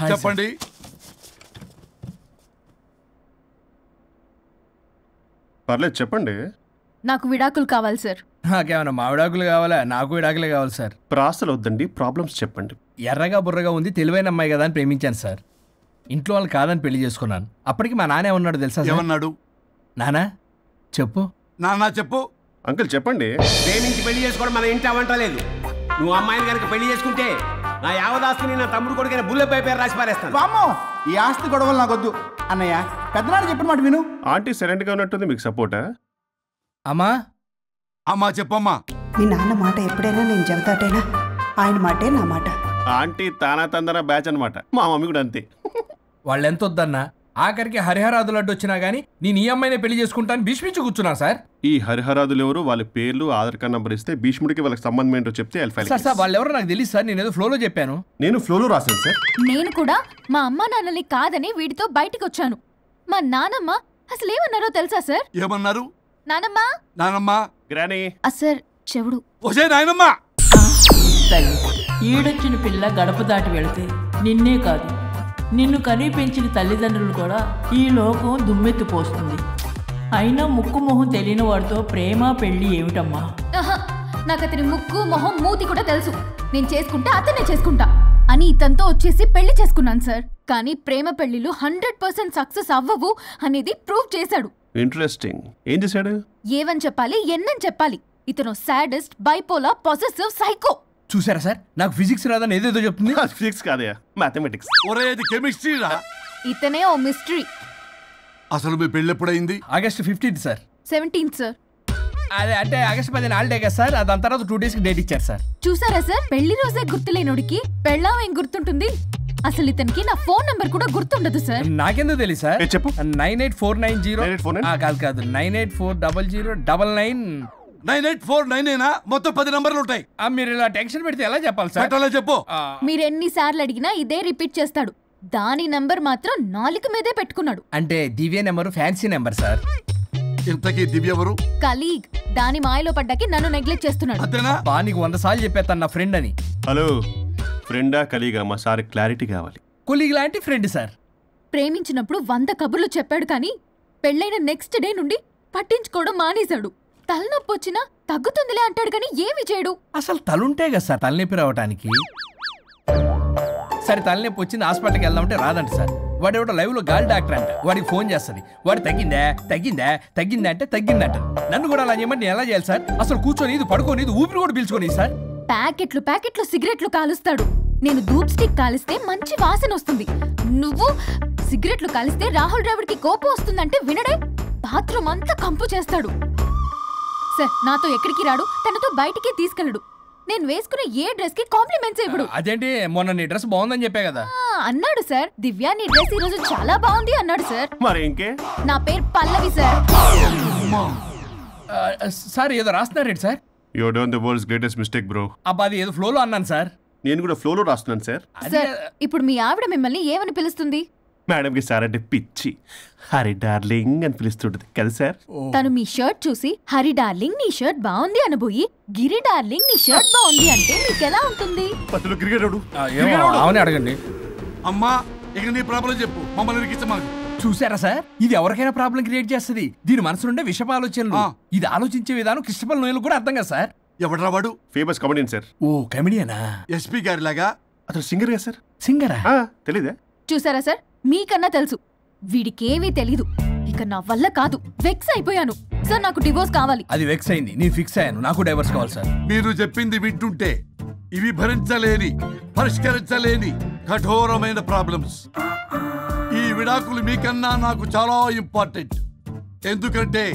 చెప్పండి. పర్లేదు చెప్పండి. నాకు విడాకులు కావాలి సార్. నాకేమన్నా మా విడాకులు కావాలా? నాకు విడాకులే కావాలి సార్. ప్రాసలు వద్దండి, ప్రాబ్లమ్స్ చెప్పండి. ఎర్రగా బుర్రగా ఉంది, తెలివైన అమ్మాయి కదా అని ప్రేమించాను సార్. ఇంట్లో వాళ్ళు కాదని పెళ్లి చేసుకున్నాను. అప్పటికి మా నాన్న ఏమన్నాడు తెలుసా? ఏమన్నాడు? నానా చెప్పు. నాన్న చెప్పు. అంకుల్ చెప్పండి. ప్రేమించి పెళ్లి చేసుకోవడం మన ఇంటి అవంటలేదు. నువ్వు అమ్మాయిని కనుక పెళ్లి చేసుకుంటే నా యావదాస్తిని నా తమ్ముడు కొడుకైన బుల్లెపై పేరు రాసి పారేస్తాను. వామ్మో, ఈ ఆస్తి గొడవలు నాకొద్దు. అన్నయ్య, పెద్దనాడు చెప్పిన మాట విను. ఆంటీ సైలెంట్ గా ఉన్నట్టుంది, మీకు సపోర్టా? అమ్మా అమ్మా చెప్పమ్మా. మీ నాన్న మాట ఎప్పుడైనా నేను చెబుతాటేనా? ఆయన మాటే నా మాట. ఆంటీ తానా తందన బ్యాచ్ అనమాట. మా మమ్మీ కూడా అంతే. వాళ్ళు ఎంత వద్దన్నా ఆఖరికి హరిహరాదులు అడ్డు వచ్చినా గానీ నేను ఈ అమ్మాయినే పెళ్లి చేసుకుంటాను భీష్మించి కూర్చున్నా సార్. ఈ హరిహరాదులు ఎవరు, వాళ్ళ పేర్లు ఆధార్ కార్డ్ నంబర్ ఇస్తే భీష్ముడికి వాళ్ళకి సంబంధం ఏంటో చెప్తే సార్ వాళ్ళు ఎవరో నాకు తెలియదు సార్. నేను ఏదో ఫ్లోలో చెప్పాను. నేను ఫ్లోలో రాశాను సార్. నేను కూడా మా అమ్మా నాన్నని కాదని వీడితో బయటికి వచ్చాను. మా నానమ్మ అసలు ఏమన్నారో తెలుసా సార్? ఏమన్నారు? నానమ్మ నానమ్మ గ్రానీ సార్ చెవుడు. ఒసే నాయనమ్మ. ఈడొచ్చిన పిల్ల గడప దాటి వెళితే నిన్నే కాదు నిన్ను కనీ పెంచిన తల్లిదండ్రులు కూడా ఈ లోకం దుమ్మెత్తిపోస్తుంది. అయినా ముక్కు మొహం తెలియని వాడితో ప్రేమ పెళ్లి ఏమిటమ్మా? నాకు అతని ముక్కు మొహం మూతి కూడా తెలుసు. నేను చేసుకుంటా అతనే చేసుకుంటా అని ఇతనితో వచ్చేసి పెళ్లి చేసుకున్నాను సార్. కానీ ప్రేమ పెళ్లిలు 100% సక్సెస్ అవ్వవు అనేది ప్రూవ్ చేశాడు. ఇంట్రెస్టింగ్. ఏం చేశాడు? ఏవని చెప్పాలి, ఎన్నని చెప్పాలి. ఇతను సాడెస్ట్, బైపోలా, పొసెసివ్, సైకో. చూసారా సార్, నాకు ఫిజిక్స్ రాదని ఏదేదో చెప్తుంది. ఫిజిక్స్ కాదయా, మ్యాథమెటిక్స్. ఒరేది కెమిస్ట్రీ రా. ఇతనే ఓ మిస్టరీ. అసలు మీ పెళ్లి ఎప్పుడైంది? August 15 sir. 17 సార్. అదే అంటే ఆగస్ట్ 10 హాలిడే కదా సార్. దాని తర్వాత 2 days డేట్ ఇచ్చారు సార్. చూసారా సార్, పెళ్లి రోజే గుర్తులేనోడికి పెళ్ళాం ఏం గుర్తుంటుంది? అసలు ఇతనికి నా ఫోన్ నంబర్ కూడా గుర్తుండదు సార్. నాకెందుకు తెలియదు సార్? చెప్పు. 98490 కాదు 9840099. 9849 మొత్తం 10 నంబర్లు ఉంటాయి. మీరు ఇలా టెన్షన్ పెడితే ఎలా చెప్పాలి సార్? చెప్పు. మీరు ఎన్నిసార్లు అడిగినా ఇదే రిపీట్ చేస్తాడు. దాని నంబర్ మాత్రం 4 మీదే పెట్టుకున్నాడు. అంటే దివ్య నెంబర్ ఫ్యాన్సీ నెంబర్ సార్. ఇంతకీ దివ్య ఎవరు? కలీగ్. దాని మాయలో పడ్డాకి నన్ను నెగ్లెక్ట్ చేస్తున్నాడు. అంతేనా? నీకు 100 సార్లు చెప్పేస్తాను నా ఫ్రెండ్ అని. హలో, ఫ్రెండా కలీగా? మా సార్ క్లారిటీ కావాలి. కొలీగ్ లాంటి ఫ్రెండ్ సార్. ప్రేమించినప్పుడు 100 కబుర్లు చెప్పాడు కానీ పెళ్ళైన నెక్స్ట్ డే నుండి పట్టించుకోవడం మానేశాడు. తలనొప్పి వచ్చినా తగ్గుతుందిలే అంటాడు కానీ ఏమి చేయడు. అసలు తలుంటే కదా సార్ తలనొప్పి రావడానికి. సరే తలనొప్పి వచ్చింది హాస్పిటల్కి వెళ్దామంటే రాదంట సార్. వాడు ఎవడో లైవ్ లో గాలి డాక్టర్ అంట. వాడికి ఫోన్ చేస్తుంది. వాడు తగ్గిందా అంటే తగ్గిందంట. నన్ను కూడా అలా చేయమంటే నేను ఎలా చేయాలి సార్? అసలు కూర్చొని ఇది పడుకోని ఇది ఊపిరి కూడా పీల్చుకొని సార్. ప్యాకెట్లు సిగరెట్లు కాలుస్తాడు. నేను ధూప్ స్టిక్ కాలిస్తే మంచి వాసన వస్తుంది. నువ్వు సిగరెట్లు కాలిస్తే రాహుల్ ద్రావిడ్ కి కోపం వస్తుందంటే వినడే. బాత్రూమ్ అంతా కంపు చేస్తాడు. సార్ నాతో ఎక్కడికి రాడు, తనతో బయటికి తీసుకెళ్ళడు. నేను వేసుకున్న ఏ డ్రెస్ కి కాంప్లిమెంట్స్ ఇవ్వడు. అదేంటి, మొన్న నీ డ్రెస్ బాగుందని చెప్పా కదా. అన్నాడు సార్. దివ్య నీ డ్రెస్ ఈ రోజు చాలా బాగుంది అన్నాడు సార్. మరి ఇంకే? నా పేరు పల్లవి సార్. సార్ ఏదో రాస్తున్నారేంటి sir? You done the world's greatest mistake bro. అబ్బా అది ఏదో ఫ్లోలో అన్నాను సార్. నేను కూడా ఫ్లోలో రాస్తున్నాను సార్. సార్ ఇప్పుడు మీ ఆవిడ మిమ్మల్ని ఏమని పిలుస్తుంది? మేడంకి సార్ అంటే పిచ్చి. హరి డార్లింగ్ అని పిలుస్తుంటది కదా సార్. తను మీ షర్ట్ చూసి హరి డార్లింగ్ నీ షర్ట్ బాగుంది అనబోయి గిరి డార్లింగ్ నీ షర్ట్ బాగుంది అంటే మీకు ఎలా ఉంటుంది? అవునే అడగండి. అమ్మా ఇక నీ ప్రాబ్లం చెప్పు, మమ్మల్ని ఇరికించమాకు. చూసారా సార్, ఇది ఎవరికైనా ప్రాబ్లం క్రియేట్ చేస్తుంది. దీని మనసు నుండే విషప ఆలోచనలు. ఇది ఆలోచించే విధానం కృష్ణపల్ నోయలు కూడా అర్థం కదా సార్. ఎవడ్రా వాడు? Famous comedian sir. ఓ కమెడియనా? ఎస్పీ గారి లాగా. అతను సింగర్ గా సార్. సింగరా? తెలీదా? చూసారా సార్, మీకన్నా తెలుసు. వీడికేమీ తెలీదు. ఇక నా వల్ల కాదు, వెక్స్ అయిపోయాను సార్. నాకు డివోర్స్ కావాలి. అది వెక్స్ అయింది, నేను ఫిక్స్ అయ్యాను. నాకు డైవర్స్ కావాలి సార్. మీరు చెప్పింది వింటుంటే ఇవి భరించలేని, పరిష్కరించలేని కఠోరమైన ప్రాబ్లమ్స్. ఈ విడాకులు మీకన్నా నాకు చాలా ఇంపార్టెంట్. ఎందుకంటే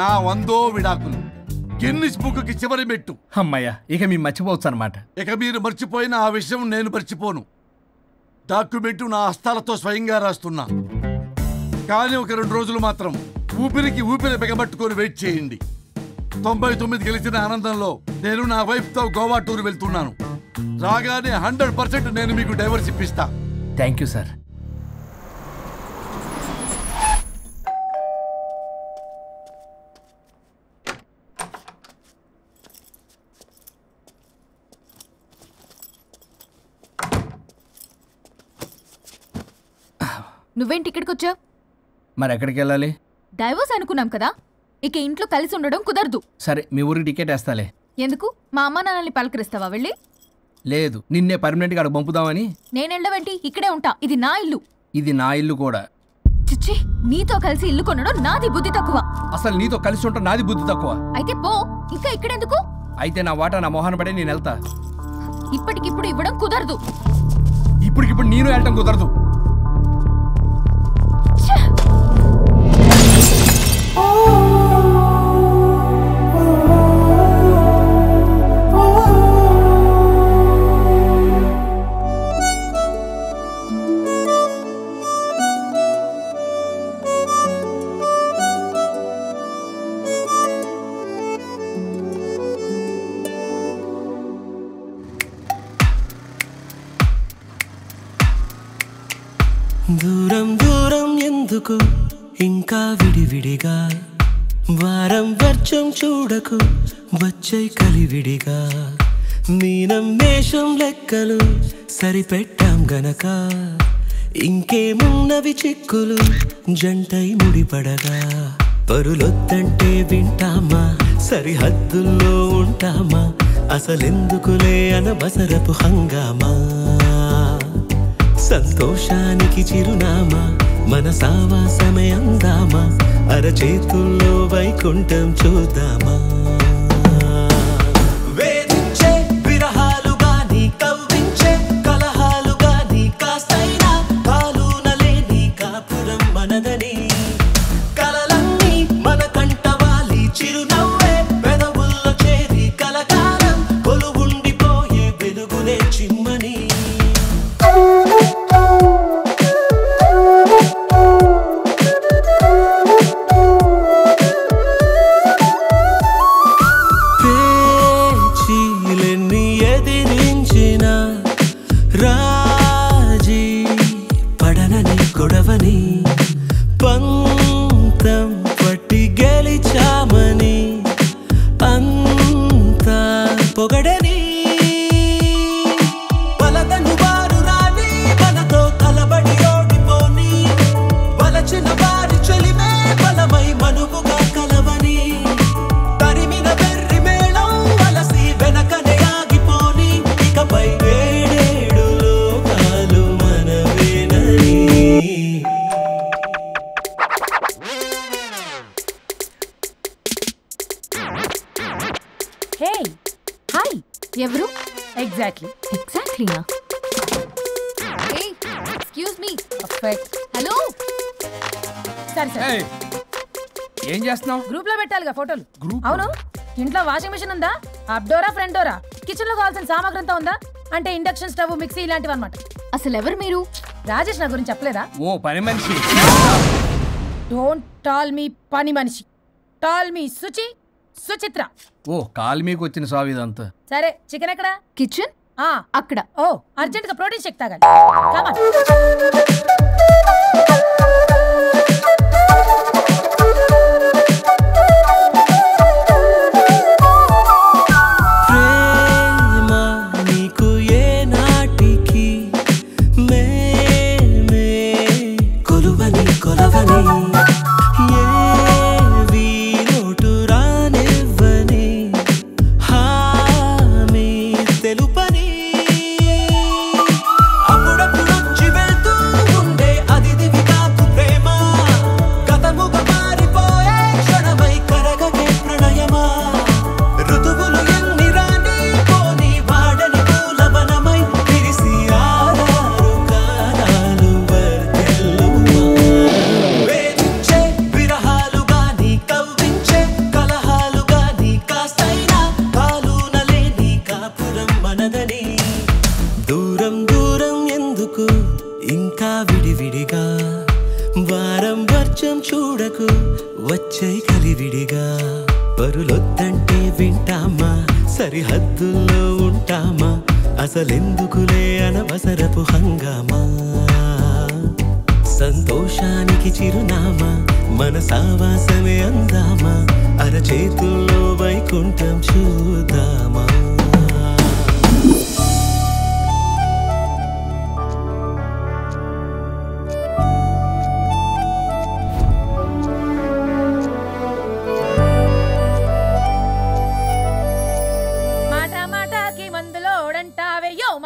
నా 100వ విడాకులు గిన్నిస్ బుక్కి చివరి మెట్టు. అమ్మయ్యా, ఇక మేము మర్చిపోవచ్చు అనమాట. ఇక మీరు మర్చిపోయిన ఆ విషయం నేను మర్చిపోను. డాక్యుమెంటు నా హస్తాలతో స్వయంగా రాస్తున్నా. కానీ ఒక 2 రోజులు మాత్రం ఊపిరికి ఊపిరి బిగబట్టుకొని వెయిట్ చేయండి. 99 గెలిచిన ఆనందంలో నేను నా వైఫ్తో గోవా టూర్ వెళ్తున్నాను. రాగానే 100% నేను మీకు డైవర్స్ ఇప్పిస్తా. Thank you sir. నువ్వేంటి ఇక్కడికి వచ్చావు? మరి ఎక్కడికి వెళ్ళాలి? డైవోర్స్ అనుకున్నాం కదా, ఇక ఇంట్లో కలిసి ఉండడం కుదరదు. సరే మీ ఊరికి టికెట్ వేస్తాలే. ఎందుకు? మా అమ్మ నాన్నల్ని పలకరిస్తావా వెళ్ళి? లేదు, నిన్నే పర్మనెంట్గా అక్కడ పంపుదామని. నేనెళ్ళవేంటి? ఇక్కడే ఉంటా. ఇది నా ఇల్లు. ఇది నా ఇల్లు కూడా. చిచ్చి, నీతో కలిసి ఇల్లు కొనడం నాది బుద్ధి తక్కువ. అసలు నీతో కలిసి ఉంటా నాది బుద్ధి తక్కువ. అయితే పో, ఇంకా ఇక్కడెందుకు? అయితే నా వాటా నా మొహాన పడే నేను వెళ్తా. ఇప్పటికిప్పుడు ఇవ్వడం కుదరదు. ఇప్పటికిప్పుడు నేను వెళ్ళటం కుదరదు. దూరం దూరం ఎందుకు ఇంకా విడివిడిగా, వారం వర్షం చూడకు వచ్చై కలివిడిగా, మీనం మేషం లెక్కలు సరిపెట్టాం గనక, ఇంకేమున్నవి చిక్కులు జంటై ముడిపడగా, పరులొద్దంటే వింటామా, సరిహద్దుల్లో ఉంటామా, అసలెందుకులే అనవసరపు హంగామా, సంతోషానికి చిరునామా మన సావాసమే అందామా, అరచేతుల్లో వైకుంఠం చూద్దామా, వేధించే విరహాలుగా నీ కవ్వించే కలహాలుగా నీ కాస్తైనా కాలునలేని కాపురం మనదని, కలలన్నీ మన కంటవాలి చిరునవ్వే పెదవుల్లో చేరి కలకాలం కొలువుండిపోయే వెలుగులే చిమ్మని. గొడవని పంతం పట్టి గెలిచామని అంతా పొగడని, పలకను వారు రాని మనతో కలబడి ఓడిపోని, వలచిన వారి చెలిమే బలమై మనువుగా కలవని, తరిమిన వెర్రి మేళం వలసి వెనకనే ఆగిపోని, ఇకపై ఏడేడు లోకాలు మనవేనని. హే హాయ్, ఎవరు? ఎగ్జాక్ట్లీనా? Hey excuse me. హలో. సరే ఏం చేస్తున్నావు? గ్రూప్ లో పెట్టాలిగా ఫోటోలు. అవును, ఇంట్లో వాషింగ్ మెషిన్ ఉందా? అప్ డోరా ఫ్రంట్ డోరా? కిచెన్ లో కావాల్సిన సామాగ్రి అంతా ఉందా? అంటే ఇండక్షన్ స్టవ్, మిక్సీ ఇలాంటివి అనమాట. అసలు ఎవరు మీరు? రాజేష్ నా గురించి చెప్పలేదా? ఓ పని మనిషి. డోంట్ టాల్ మీ పని మనిషి, టాల్ మీ సుచిత్ర. ఓ కాలు మీకు వచ్చిన సాగు ఇదంతా. సరే చికెన్ ఎక్కడ? కిచెన్ అక్కడ. ఓ అర్జెంట్ గా ప్రోటీన్ షేక్ తాగాలి. కమాన్. వచ్చే కలివిడిగా పరులొద్దంటే వింటామా, సరిహద్దుల్లో ఉంటామా, అసలెందుకులే అనవసరపు హంగామా, సంతోషానికి చిరునామా మన సావాసమే అందామా, అరచేతుల్లో వైకుంఠం చూద్దామా.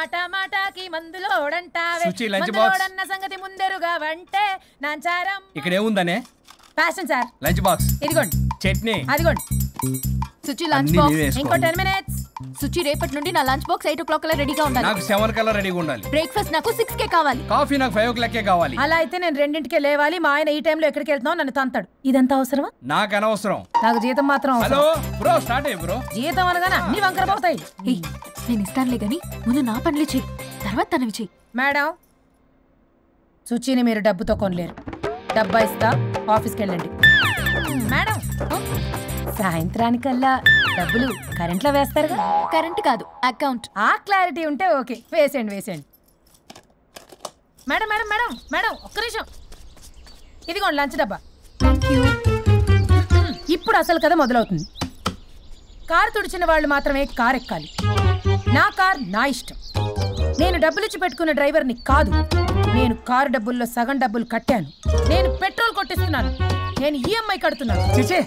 మాట మాటకి మందులోడంటావే సుచి, లంచ్ బాక్స్. మందులోడన్న సంగతి ముందెరుగా వంటే నాంచారం. ఇక్కడ ఏముందనే? Fashion sir. Lunch box. ఇదిగోండి చట్నీ. అదిగోండి. సుచి లంచ్ అన్నీ బాక్స్ నీవే వేసుకో. ఇంకో 10 minutes. సుచి రేపటి నుండి నా లంచ్ బాక్స్ 8 o'clock కల్లా రెడీగా ఉండాలి. నాకు 7 కల్లా రెడీగా ఉండాలి. బ్రేక్ఫాస్ట్ నాకు 6 కే కావాలి. కాఫీ నాకు 5 o'clock కావాలి. అలా అయితే నేను 2కే లేవాలి. మా ఆయన ఈ టైంలో ఎక్కడికి వెళ్తున్నావు నన్ను తంతాడు. ఇదంతా అవసరమా? నాకు అనవసరం. నాకు జీతం మాత్రం హలో అవసరం. బ్రో, స్టార్ట్ అయ్యి బ్రో. జీతం అనగానే అన్ని వంకర పోతాయి. ఏయ్, నేను ఇస్తానులే గాని ముందు నా పనులు చెయ్యి, తర్వాత తనవి చెయ్యి. మేడం, సుచిని మీరు డబ్బుతో కొనలేరు. డబ్బా ఇస్తా, ఆఫీస్కి వెళ్ళండి. మేడం, సాయంత్రానికల్లా డబ్బులు కరెంట్లో వేస్తారుగా? కరెంట్ కాదు, అకౌంట్. ఆ క్లారిటీ ఉంటే ఓకే. వేసేయండి వేసేయండి. మేడం మేడం మేడం మేడం ఒక్క నిమిషం. ఇదిగోండి లంచ్ డబ్బా. Thank you. ఇప్పుడు అసలు కథ మొదలవుతుంది. కారు తుడిచిన వాళ్ళు మాత్రమే కారు ఎక్కాలి. నా కార్ నా ఇష్టం. నేను డబ్బులిచ్చి పెట్టుకున్న డ్రైవర్ని కాదు. నేను కారు డబ్బుల్లో సగం డబ్బులు కట్టాను. నేను పెట్రోల్ కొట్టిస్తున్నాను. నేను ఈఎంఐ కడుతున్నాను. చిచే